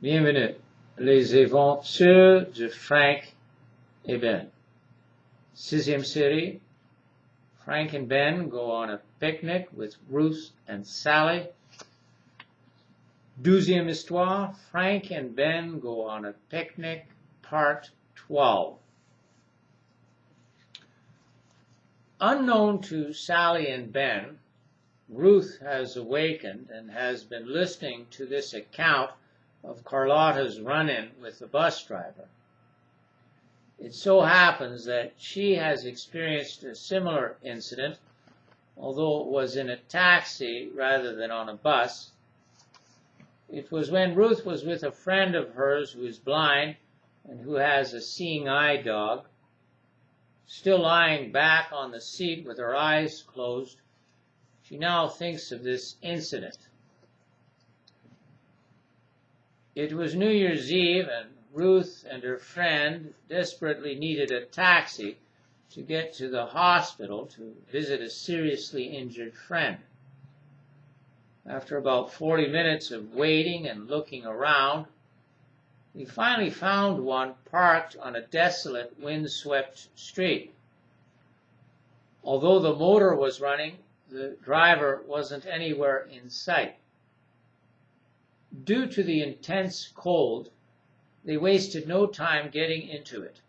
Bienvenue. Les aventures de Frank et Ben. 6e série. Frank and Ben go on a picnic with Ruth and Sally. 12e histoire. Frank and Ben go on a picnic, part 12. Unknown to Sally and Ben, Ruth has awakened and has been listening to this account of Carlotta's run-in with the bus driver. It so happens that she has experienced a similar incident, although it was in a taxi rather than on a bus. It was when Ruth was with a friend of hers who is blind and who has a seeing eye dog. Still lying back on the seat with her eyes closed, she now thinks of this incident. It was New Year's Eve, and Ruth and her friend desperately needed a taxi to get to the hospital to visit a seriously injured friend. After about 40 minutes of waiting and looking around, we finally found one parked on a desolate, windswept street. Although the motor was running, the driver wasn't anywhere in sight. Due to the intense cold, they wasted no time getting into it.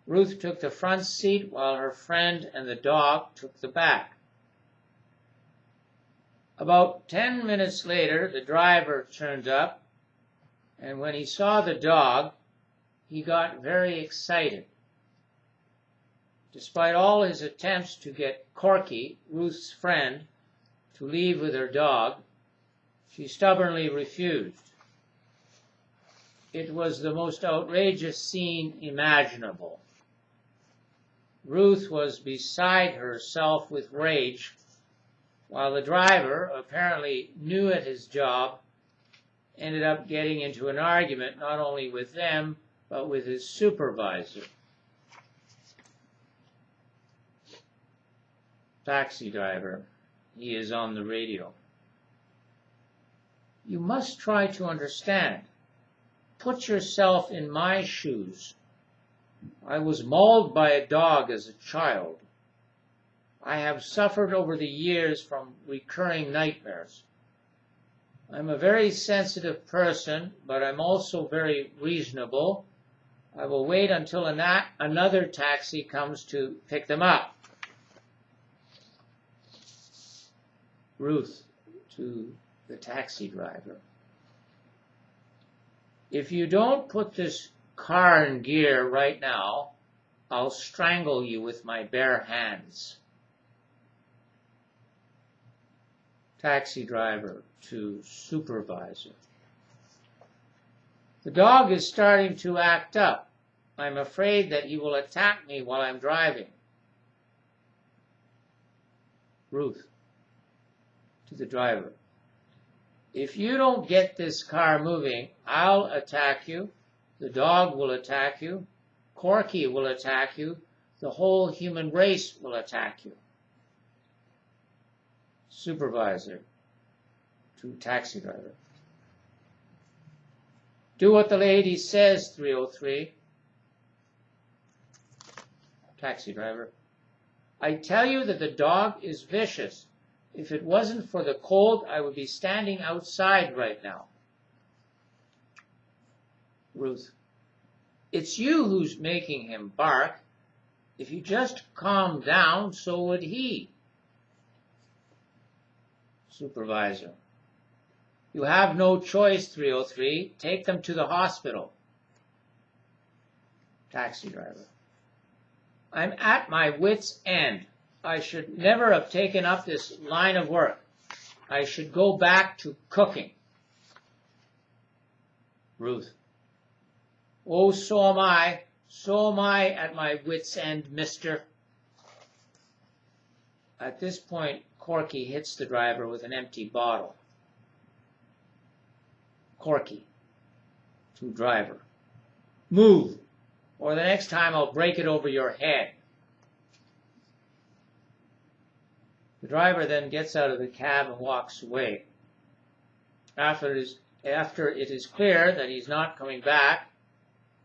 Ruth took the front seat while her friend and the dog took the back. About 10 minutes later, the driver turned up, and when he saw the dog, he got very excited. Despite all his attempts to get Corky, Ruth's friend, to leave with her dog, she stubbornly refused. It was the most outrageous scene imaginable. Ruth was beside herself with rage, while the driver, apparently new at his job, ended up getting into an argument not only with them, but with his supervisor. Taxi driver. He is on the radio. You must try to understand. Put yourself in my shoes. I was mauled by a dog as a child. I have suffered over the years from recurring nightmares. I'm a very sensitive person, but I'm also very reasonable. I will wait until another taxi comes to pick them up. Ruth to the taxi driver. If you don't put this car in gear right now, I'll strangle you with my bare hands. Taxi driver to supervisor. The dog is starting to act up. I'm afraid that he will attack me while I'm driving. Ruth to the driver. If you don't get this car moving, I'll attack you, the dog will attack you, Corky will attack you, the whole human race will attack you. Supervisor to taxi driver. Do what the lady says, 303. Taxi driver. I tell you that the dog is vicious. If it wasn't for the cold, I would be standing outside right now. Ruth. It's you who's making him bark. If you just calm down, so would he. Supervisor. You have no choice, 303. Take them to the hospital. Taxi driver. I'm at my wit's end. I should never have taken up this line of work. I should go back to cooking. Ruth. Oh, so am I. So am I at my wit's end, mister. At this point, Corky hits the driver with an empty bottle. Corky to driver. Move, or the next time I'll break it over your head. The driver then gets out of the cab and walks away. After After it is clear that he's not coming back,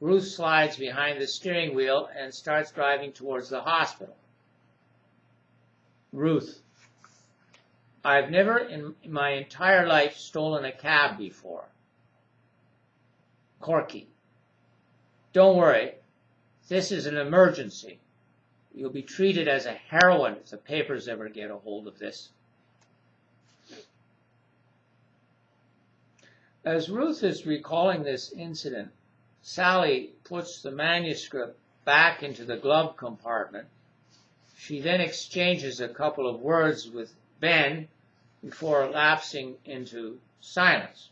Ruth slides behind the steering wheel and starts driving towards the hospital. Ruth: I've never in my entire life stolen a cab before. Corky: Don't worry, this is an emergency. You'll be treated as a heroine if the papers ever get a hold of this. As Ruth is recalling this incident, Sally puts the manuscript back into the glove compartment. She then exchanges a couple of words with Ben before lapsing into silence.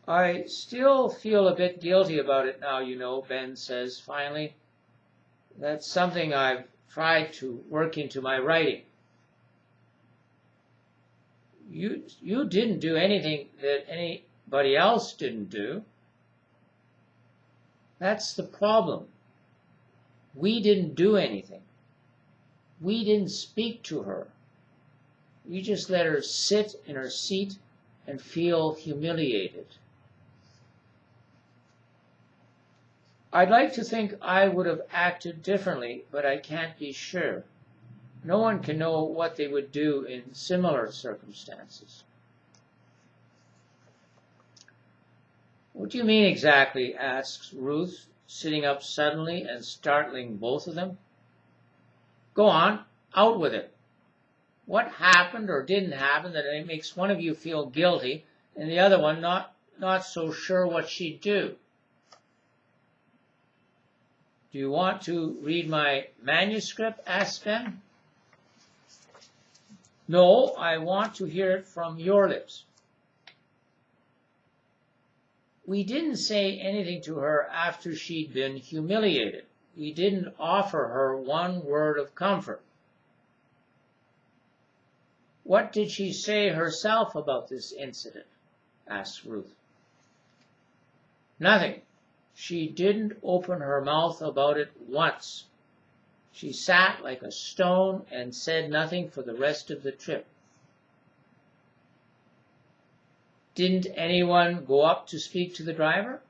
I still feel a bit guilty about it now, you know, Ben says finally. That's something I've tried to work into my writing. You didn't do anything that anybody else didn't do. That's the problem. We didn't do anything. We didn't speak to her. We just let her sit in her seat and feel humiliated. I'd like to think I would have acted differently, but I can't be sure. No one can know what they would do in similar circumstances. What do you mean exactly? Asks Ruth, sitting up suddenly and startling both of them. Go on, out with it. What happened or didn't happen that it makes one of you feel guilty and the other one not so sure what she'd do? Do you want to read my manuscript? Asked Ben. No, I want to hear it from your lips. We didn't say anything to her after she'd been humiliated. We didn't offer her one word of comfort. What did she say herself about this incident? Asked Ruth. Nothing. She didn't open her mouth about it once. She sat like a stone and said nothing for the rest of the trip. Didn't anyone go up to speak to the driver?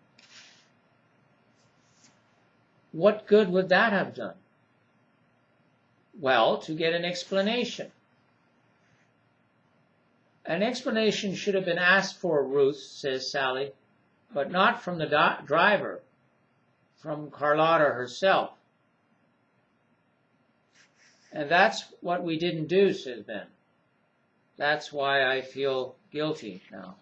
What good would that have done? Well, to get an explanation. An explanation should have been asked for, Ruth, says Sally, but not from the driver, from Carlotta herself. And that's what we didn't do, says Ben. That's why I feel guilty now.